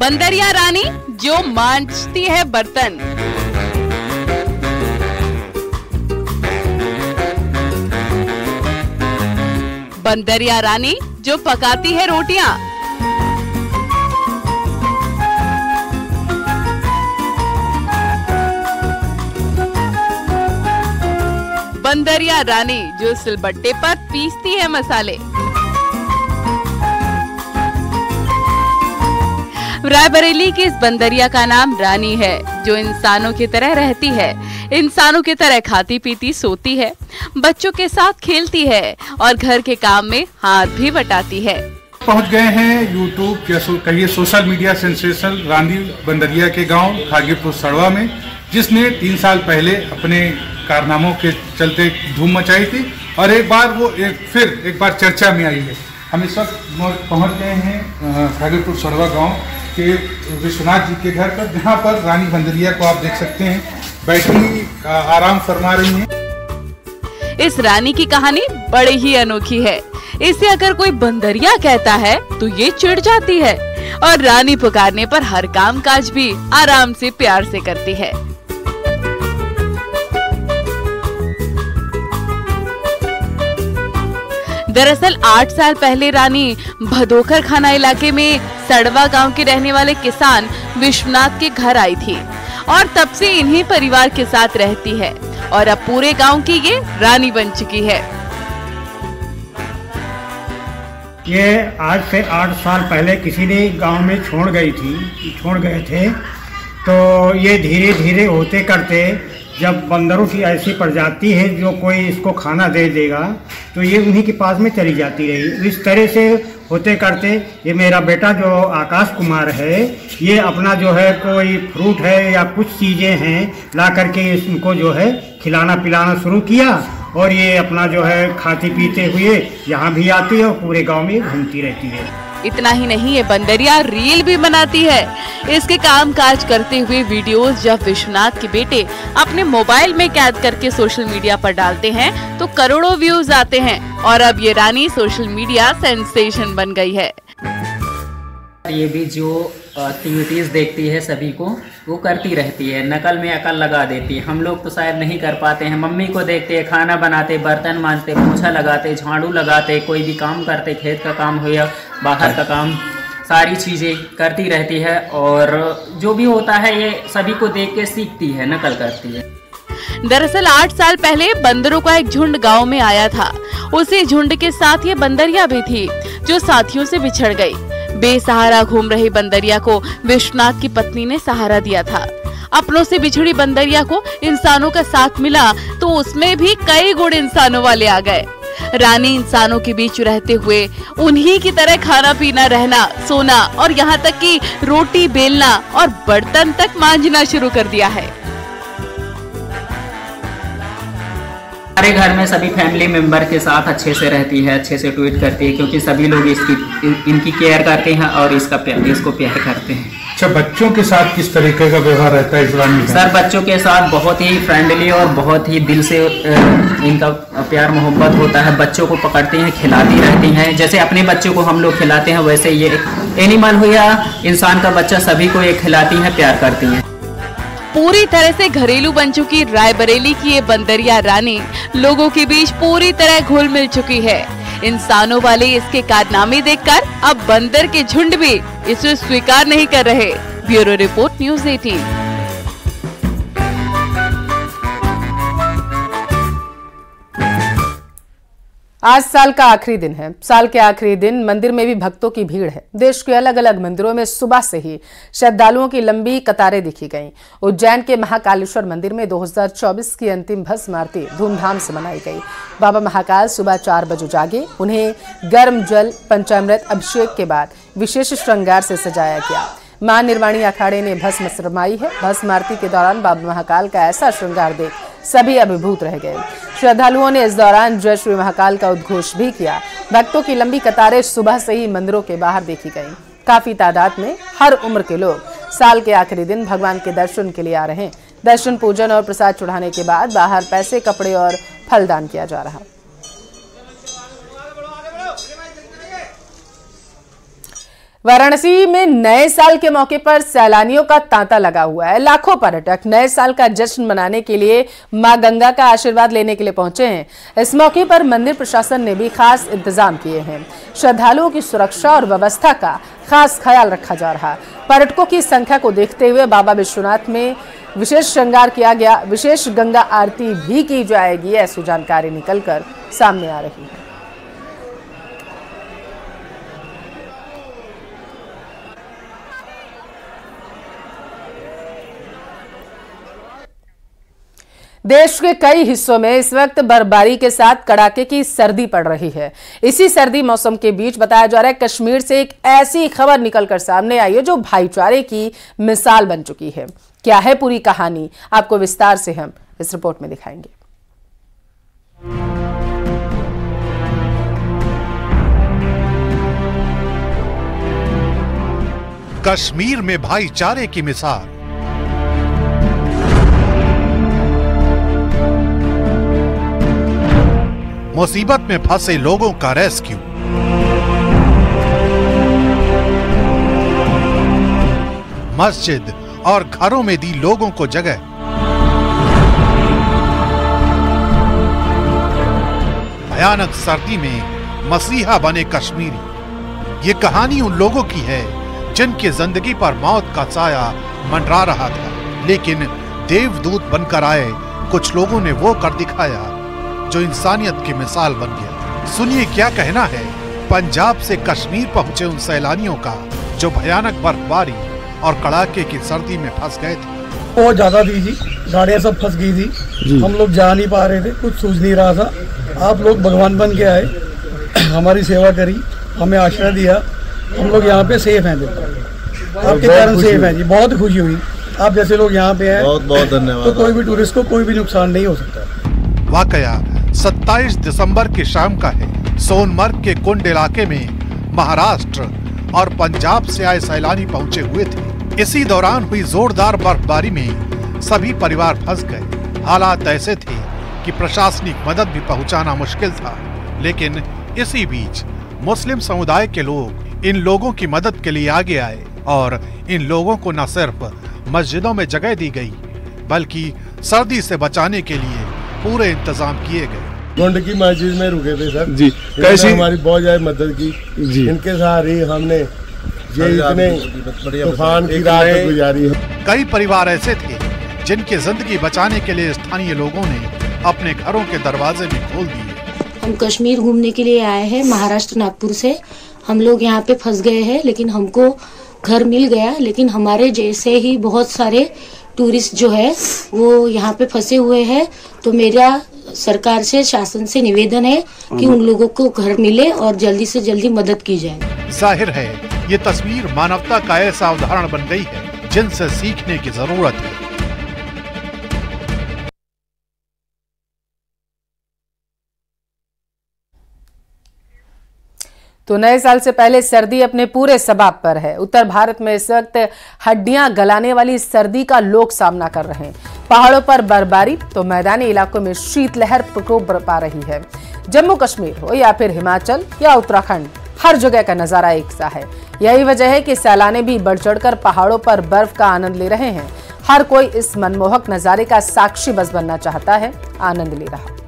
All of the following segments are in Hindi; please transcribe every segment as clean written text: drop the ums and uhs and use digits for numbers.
बंदरिया रानी जो मांजती है बर्तन। बंदरिया रानी जो पकाती है रोटियां। बंदरिया रानी जो सिलबट्टे पर पीसती है मसाले। रायबरेली की इस बंदरिया का नाम रानी है, जो इंसानों की तरह रहती है, इंसानों की तरह खाती पीती सोती है, बच्चों के साथ खेलती है और घर के काम में हाथ भी बटाती है। पहुंच गए हैं यूट्यूब या कहिए सोशल मीडिया सेंसेशन रानी बंदरिया के गांव खागीपुर सड़वा में, जिसने 3 साल पहले अपने कारनामों के चलते धूम मचाई थी और एक बार चर्चा में आई है। हम इस वक्त पहुंच गए हैं खागीपुर सड़वा गांव के विश्वनाथ जी के घर पर, जहां पर रानी बंदरिया को आप देख सकते हैं बैठी आराम फरमा रही हैं। इस रानी की कहानी बड़ी ही अनोखी है। इसे अगर कोई बंदरिया कहता है तो ये चिढ़ जाती है और रानी पुकारने पर हर काम काज भी आराम से प्यार से करती है। दरअसल 8 साल पहले रानी भदोकर खाना इलाके में सड़वा गांव के रहने वाले किसान विश्वनाथ के घर आई थी और तब से इन्हीं परिवार के साथ रहती है और अब पूरे गांव की ये रानी बन चुकी है। ये आज से 8 साल पहले किसी ने गांव में छोड़ गए थे, तो ये धीरे धीरे होते करते जब बंदरों की ऐसी प्रजाति है जो कोई इसको खाना दे देगा तो ये उन्हीं के पास में चली जाती रही। इस तरह से होते करते ये मेरा बेटा जो आकाश कुमार है, ये अपना जो है कोई फ्रूट है या कुछ चीज़ें हैं ला करके इनको जो है खिलाना पिलाना शुरू किया और ये अपना जो है खाते पीते हुए यहाँ भी आती है और पूरे गांव में घूमती रहती है। इतना ही नहीं, ये बंदरिया रील भी बनाती है। इसके काम काज करते हुए वीडियोस जब विश्वनाथ के बेटे अपने मोबाइल में कैद करके सोशल मीडिया पर डालते हैं तो करोड़ों व्यूज आते हैं और अब ये रानी सोशल मीडिया सेंसेशन बन गई है। ये भी जो एक्टिविटीज देखती है सभी को वो करती रहती है, नकल में अकल लगा देती है। हम लोग तो शायद नहीं कर पाते हैं। मम्मी को देखते हैं खाना बनाते, बर्तन मांजते, पोछा लगाते, झाड़ू लगाते, कोई भी काम करते, खेत का काम हो या बाहर का काम, सारी चीज़ें करती रहती है और जो भी होता है ये सभी को देख के सीखती है, नकल करती है। दरअसल 8 साल पहले बंदरों का एक झुंड गांव में आया था। उसी झुंड के साथ ये बंदरिया भी थी जो साथियों से बिछड़ गई। बेसहारा घूम रही बंदरिया को विश्वनाथ की पत्नी ने सहारा दिया था। अपनों से बिछड़ी बंदरिया को इंसानों का साथ मिला तो उसमें भी कई गुण इंसानों वाले आ गए। रानी इंसानों के बीच रहते हुए उन्हीं की तरह खाना पीना, रहना, सोना और यहाँ तक कि रोटी बेलना और बर्तन तक मांजना शुरू कर दिया है। हमारे घर में सभी फैमिली मेंबर के साथ अच्छे से रहती है, अच्छे से ट्रीट करती है, क्योंकि सभी लोग इनकी केयर करते हैं और इसको प्यार करते हैं। अच्छा, बच्चों के साथ किस तरीके का व्यवहार रहता है इस रानी का? सर, बच्चों के साथ बहुत ही फ्रेंडली और बहुत ही दिल से इनका प्यार मोहब्बत होता है। बच्चों को पकड़ती हैं, खिलाती रहती हैं। जैसे अपने बच्चों को हम लोग खिलाते हैं वैसे ये एनिमल हो या इंसान का बच्चा, सभी को ये खिलाती हैं, प्यार करती हैं। पूरी तरह से घरेलू बन चुकी रायबरेली की ये बंदरिया रानी लोगों के बीच पूरी तरह घुल मिल चुकी है। इंसानों वाले इसके कारनामे देखकर अब बंदर के झुंड भी इसे स्वीकार नहीं कर रहे। Bureau report, news 18। आज साल का आखिरी दिन है। साल के आखिरी दिन मंदिर में भी भक्तों की भीड़ है। देश के अलग अलग मंदिरों में सुबह से ही श्रद्धालुओं की लंबी कतारें दिखी गईं। उज्जैन के महाकालेश्वर मंदिर में 2024 की अंतिम भस्म आरती धूमधाम से मनाई गई। बाबा महाकाल सुबह 4 बजे जागे। उन्हें गर्म जल पंचामृत अभिषेक के बाद विशेष श्रृंगार से सजाया गया। मां निर्वाणी अखाड़े ने भस्म रमाई है। भस्म आरती के दौरान बाबा महाकाल का ऐसा श्रृंगार देख सभी अभिभूत रह गए। श्रद्धालुओं ने इस दौरान जय श्री महाकाल का उद्घोष भी किया। भक्तों की लंबी कतारें सुबह से ही मंदिरों के बाहर देखी गईं। काफी तादाद में हर उम्र के लोग साल के आखिरी दिन भगवान के दर्शन के लिए आ रहे हैं। दर्शन, पूजन और प्रसाद चढ़ाने के बाद बाहर पैसे, कपड़े और फल दान किया जा रहा। वाराणसी में नए साल के मौके पर सैलानियों का तांता लगा हुआ है। लाखों पर्यटक नए साल का जश्न मनाने के लिए मां गंगा का आशीर्वाद लेने के लिए पहुंचे हैं। इस मौके पर मंदिर प्रशासन ने भी खास इंतजाम किए हैं। श्रद्धालुओं की सुरक्षा और व्यवस्था का खास ख्याल रखा जा रहा। पर्यटकों की संख्या को देखते हुए बाबा विश्वनाथ में विशेष श्रृंगार किया गया। विशेष गंगा आरती भी की जाएगी, ऐसी जानकारी निकलकर सामने आ रही है। देश के कई हिस्सों में इस वक्त बर्फबारी के साथ कड़ाके की सर्दी पड़ रही है। इसी सर्दी मौसम के बीच बताया जा रहा है कश्मीर से एक ऐसी खबर निकलकर सामने आई है जो भाईचारे की मिसाल बन चुकी है। क्या है पूरी कहानी, आपको विस्तार से हम इस रिपोर्ट में दिखाएंगे। कश्मीर में भाईचारे की मिसाल। मुसीबत में फंसे लोगों का रेस्क्यू। मस्जिद और घरों में दी लोगों को जगह। भयानक सर्दी में मसीहा बने कश्मीरी। ये कहानी उन लोगों की है जिनकी जिंदगी पर मौत का साया मंडरा रहा था, लेकिन देवदूत बनकर आए कुछ लोगों ने वो कर दिखाया जो इंसानियत की मिसाल बन गया। सुनिए क्या कहना है पंजाब से कश्मीर पहुंचे उन सैलानियों का जो भयानक बर्फबारी और कड़ाके की सर्दी में फंस गए थे। बहुत ज्यादा थी जी, गाड़ियां सब फंस गई थी, हम लोग जा नहीं पा रहे थे, कुछ सूझ नहीं रहा था। आप लोग भगवान बन के आए, हमारी सेवा करी, हमें आश्रय दिया, हम लोग यहाँ पे सेफ हैं। आपके कारण सेफ हैं जी, बहुत खुशी हुई। आप जैसे लोग यहाँ पे हैं, बहुत बहुत धन्यवाद। तो कोई भी टूरिस्ट को कोई भी नुकसान नहीं हो सकता। वाकया 27 दिसंबर की शाम का है। सोनमर्ग के कुंड इलाके में महाराष्ट्र और पंजाब से आए सैलानी पहुंचे हुए थे। इसी दौरान हुई जोरदार बर्फबारी में सभी परिवार फंस गए। हालात ऐसे थे कि प्रशासनिक मदद भी पहुंचाना मुश्किल था, लेकिन इसी बीच मुस्लिम समुदाय के लोग इन लोगों की मदद के लिए आगे आए और इन लोगों को न सिर्फ मस्जिदों में जगह दी गई, बल्कि सर्दी से बचाने के लिए पूरे इंतजाम किए गए। कुंड की मस्जिद में रुके थे सर जी, कैसी हमारी बहुत ज्यादा मदद की जी। इनके साथ ही हमने ये इतने तूफान की रात गुजारी है। कई परिवार ऐसे थे जिनकी जिंदगी बचाने के लिए स्थानीय लोगों ने अपने घरों के दरवाजे भी खोल दिए। हम कश्मीर घूमने के लिए आए हैं, महाराष्ट्र नागपुर से। हम लोग यहाँ पे फंस गए हैं, लेकिन हमको घर मिल गया। लेकिन हमारे जैसे ही बहुत सारे टूरिस्ट जो है वो यहाँ पे फंसे हुए हैं। तो मेरा सरकार से, शासन से निवेदन है कि उन लोगों को घर मिले और जल्दी से जल्दी मदद की जाए। जाहिर है ये तस्वीर मानवता का ऐसा उदाहरण बन गई है जिनसे सीखने की जरूरत है। तो नए साल से पहले सर्दी अपने पूरे सबाब पर है। उत्तर भारत में इस वक्त हड्डियां गलाने वाली सर्दी का लोग सामना कर रहे हैं। पहाड़ों पर बर्फबारी तो मैदानी इलाकों में शीतलहर प्रकोप बरपा रही है। जम्मू कश्मीर हो या फिर हिमाचल या उत्तराखंड, हर जगह का नजारा एक सा है। यही वजह है कि सैलानी भी बढ़ चढ़कर पहाड़ों पर बर्फ का आनंद ले रहे हैं। हर कोई इस मनमोहक नजारे का साक्षी बस बनना चाहता है, आनंद ले रहा।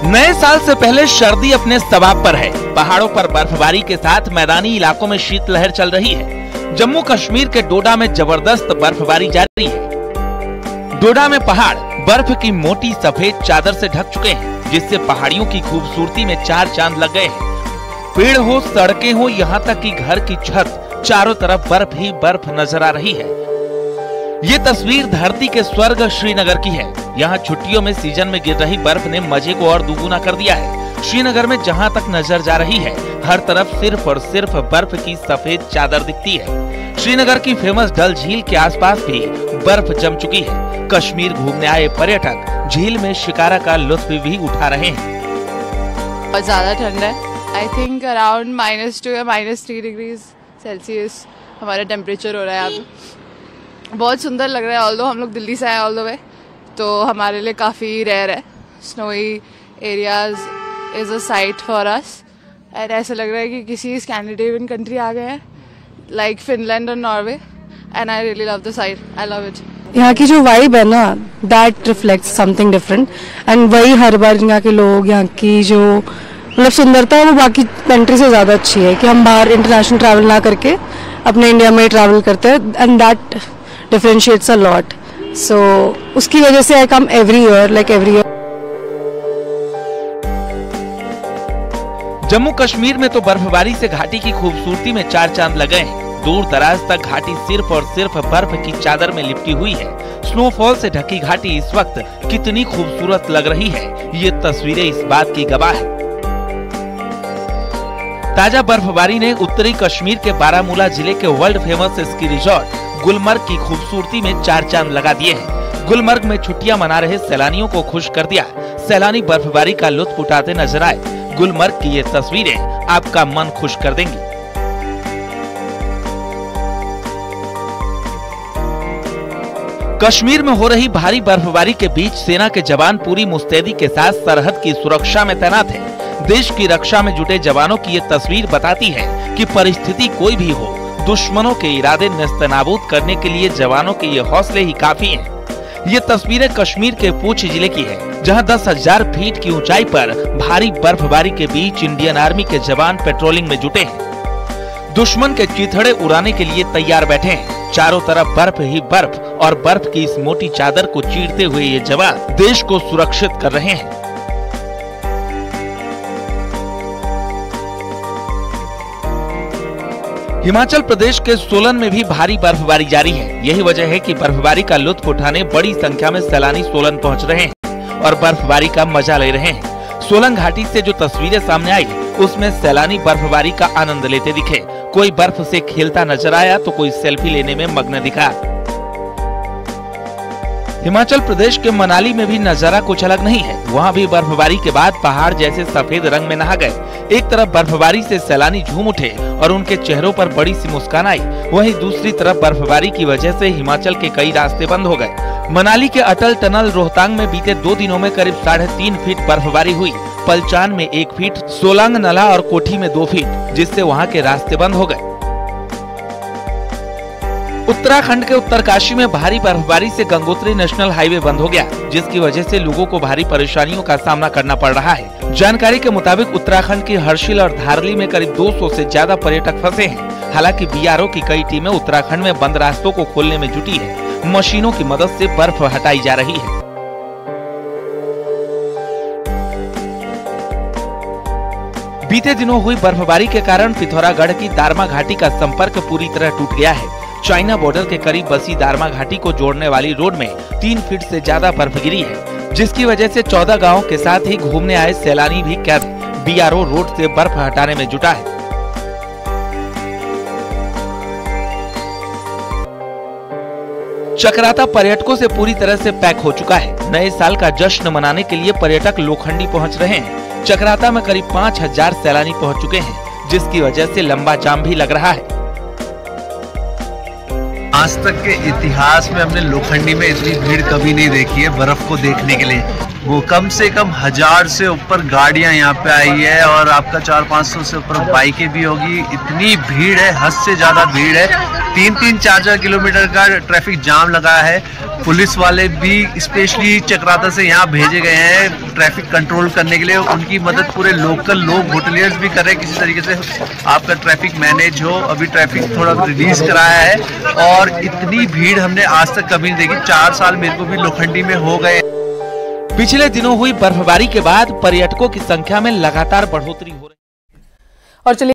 नए साल से पहले सर्दी अपने सबाब पर है। पहाड़ों पर बर्फबारी के साथ मैदानी इलाकों में शीतलहर चल रही है। जम्मू कश्मीर के डोडा में जबरदस्त बर्फबारी जारी है। डोडा में पहाड़ बर्फ की मोटी सफेद चादर से ढक चुके हैं, जिससे पहाड़ियों की खूबसूरती में चार चांद लग गए हैं। पेड़ हो, सड़कें हो, यहाँ तक कि घर की छत, चारों तरफ बर्फ ही बर्फ नजर आ रही है। ये तस्वीर धरती के स्वर्ग श्रीनगर की है। यहाँ छुट्टियों में सीजन में गिर रही बर्फ ने मजे को और दुगुना कर दिया है। श्रीनगर में जहाँ तक नजर जा रही है, हर तरफ सिर्फ और सिर्फ बर्फ की सफेद चादर दिखती है। श्रीनगर की फेमस डल झील के आसपास भी बर्फ जम चुकी है। कश्मीर घूमने आए पर्यटक झील में शिकारा का लुत्फ भी उठा रहे हैं। बहुत ज्यादा ठंड है। आई थिंक अराउंड -2 या -3 डिग्री सेल्सियस हमारा टेम्परेचर हो रहा है यहाँ पे। बहुत सुंदर लग रहा है। ऑल्दो हम लोग दिल्ली से आए ऑल द वे, तो हमारे लिए काफ़ी रेयर है। Snowy areas is a site for us and ऐसा लग रहा है कि किसी स्कैंडिनेवियन कंट्री आ गए हैं, लाइक फिनलैंड और Norway, and I really love the site, I love it. यहाँ की जो वाइब है ना, that reflects something different, and वही हर बार यहाँ के लोग, यहाँ की जो मतलब सुंदरता है वो बाकी कंट्री से ज़्यादा अच्छी है कि हम बाहर इंटरनेशनल ट्रैवल ना करके अपने इंडिया में ही ट्रैवल करते हैं, and that differentiates a lot. So उसकी वजह से I come every year, like every year. Jammu Kashmir में तो बर्फबारी से घाटी की खूबसूरती में चार चांद लगे हैं। दूर दराज तक घाटी सिर्फ और सिर्फ बर्फ की चादर में लिपटी हुई है। स्नोफॉल से ढकी घाटी इस वक्त कितनी खूबसूरत लग रही है, ये तस्वीरें इस बात की गवाह है। ताजा बर्फबारी ने उत्तरी कश्मीर के बारामूला जिले के world famous ski resort Gulmarg की खूबसूरती में चार चांद लगा दिए हैं। गुलमर्ग में छुट्टियां मना रहे सैलानियों को खुश कर दिया। सैलानी बर्फबारी का लुत्फ उठाते नजर आए। गुलमर्ग की ये तस्वीरें आपका मन खुश कर देंगी। कश्मीर में हो रही भारी बर्फबारी के बीच सेना के जवान पूरी मुस्तैदी के साथ सरहद की सुरक्षा में तैनात हैं। देश की रक्षा में जुटे जवानों की ये तस्वीर बताती है कि परिस्थिति कोई भी हो, दुश्मनों के इरादे नेस्तनाबूद करने के लिए जवानों के ये हौसले ही काफी हैं। ये तस्वीरें कश्मीर के पूंछ जिले की है, जहां 10,000 फीट की ऊंचाई पर भारी बर्फबारी के बीच इंडियन आर्मी के जवान पेट्रोलिंग में जुटे हैं। दुश्मन के चिथड़े उड़ाने के लिए तैयार बैठे हैं। चारों तरफ बर्फ ही बर्फ और बर्फ की इस मोटी चादर को चीरते हुए ये जवान देश को सुरक्षित कर रहे हैं। हिमाचल प्रदेश के सोलन में भी भारी बर्फबारी जारी है। यही वजह है कि बर्फबारी का लुत्फ उठाने बड़ी संख्या में सैलानी सोलन पहुंच रहे हैं और बर्फबारी का मजा ले रहे हैं। सोलन घाटी से जो तस्वीरें सामने आई, उसमें सैलानी बर्फबारी का आनंद लेते दिखे। कोई बर्फ से खेलता नजर आया तो कोई सेल्फी लेने में मग्न दिखा। हिमाचल प्रदेश के मनाली में भी नजारा कुछ अलग नहीं है। वहाँ भी बर्फबारी के बाद पहाड़ जैसे सफेद रंग में नहा गए। एक तरफ बर्फबारी से सैलानी झूम उठे और उनके चेहरों पर बड़ी सी मुस्कान आई, वहीं दूसरी तरफ बर्फबारी की वजह से हिमाचल के कई रास्ते बंद हो गए। मनाली के अटल टनल रोहतांग में बीते 2 दिनों में करीब 3.5 फीट बर्फबारी हुई। पलचान में 1 फीट, सोलांग नला और कोठी में 2 फीट, जिससे वहाँ के रास्ते बंद हो गए। उत्तराखंड के उत्तरकाशी में भारी बर्फबारी से गंगोत्री नेशनल हाईवे बंद हो गया, जिसकी वजह से लोगों को भारी परेशानियों का सामना करना पड़ रहा है। जानकारी के मुताबिक उत्तराखंड की हर्षिल और धारली में करीब 200 से ज्यादा पर्यटक फंसे हैं। हालांकि बीआरओ की कई टीमें उत्तराखंड में बंद रास्तों को खोलने में जुटी है। मशीनों की मदद से बर्फ हटाई जा रही है। बीते दिनों हुई बर्फबारी के कारण पिथौरागढ़ की दारमा घाटी का संपर्क पूरी तरह टूट गया है। चाइना बॉर्डर के करीब बसी दारमा घाटी को जोड़ने वाली रोड में 3 फीट से ज्यादा बर्फ गिरी है, जिसकी वजह से 14 गांवों के साथ ही घूमने आए सैलानी भी कैद। बीआरओ रोड से बर्फ हटाने में जुटा है। चक्राता पर्यटकों से पूरी तरह से पैक हो चुका है। नए साल का जश्न मनाने के लिए पर्यटक लोखंडी पहुंच रहे हैं। चक्राता में करीब 5,000 सैलानी पहुंच चुके हैं, जिसकी वजह से लंबा जाम भी लग रहा है। आज तक के इतिहास में हमने लोखंडी में इतनी भीड़ कभी नहीं देखी है बर्फ को देखने के लिए। वो कम से कम 1000 से ऊपर गाड़ियां यहाँ पे आई है और आपका 400-500 से ऊपर बाइकें भी होगी। इतनी भीड़ है, हद से ज्यादा भीड़ है। 3-3, 4-4 किलोमीटर का ट्रैफिक जाम लगा है। पुलिस वाले भी स्पेशली चक्राता से यहाँ भेजे गए हैं ट्रैफिक कंट्रोल करने के लिए। उनकी मदद पूरे लोकल लोग, होटलियर्स भी कर रहे हैं किसी तरीके से आपका ट्रैफिक मैनेज हो। अभी ट्रैफिक थोड़ा रिलीज कराया है और इतनी भीड़ हमने आज तक कभी नहीं देखी। 4 साल मेरे को भी लोखंडी में हो गए। पिछले दिनों हुई बर्फबारी के बाद पर्यटकों की संख्या में लगातार बढ़ोतरी हो रही है। और चलिए